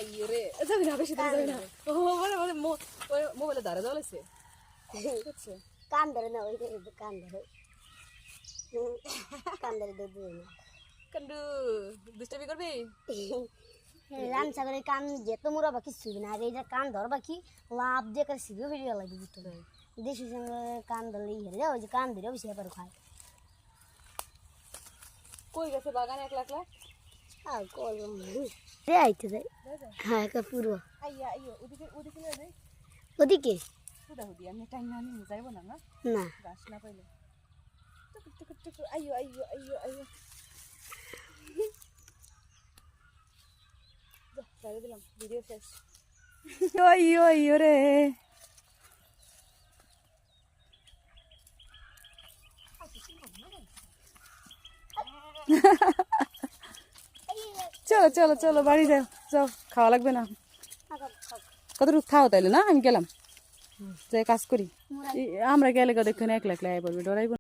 আইয়ো রে যাবি না বেশি দূরে যাবি না ও বলে বলে মোবাইলে দাঁড়া জ্বলেছে বুঝছো কান ধরে না ওই কান ধরে কান ধরে দিয়ে না কান্ডু দুষ্টামি করবি রান্না করে কান যেত মোরা বাকি ছুবি না আর এইটা কান ধর বাকি লাভ দিয়ে করে ছিবি ভিডিও লাগবে বুঝতে দেশের সঙ্গে কান ধরলে হেরে যায় ওই যে কান ধরে বেশি ব্যাপার খায় কই গেছে বাগানে একলা একলা আর করবো রে আইতে যায় হ্যাঁ একটা পুরো আইয়া আইয়ো ওদিকে ওদিকে না যাই ওদিকে হুদা হুদি আমি টাইম না নিয়ে যাইব না না না গাছ না পাইলে টুক টুক টুক আইয়ো আইয়ো আইয়ো আইয়ো যা ছেড়ে দিলাম ভিডিও শেষ আইয়ো আইয়ো রে চলো চলো চলো বাড়ি যাও যাও খাওয়া লাগবে না কতটুকু খাও তাইলে না আমি গেলাম যাই কাজ করি আমরা গেলে দেখুন একলা একলা পড়বে ডরাইব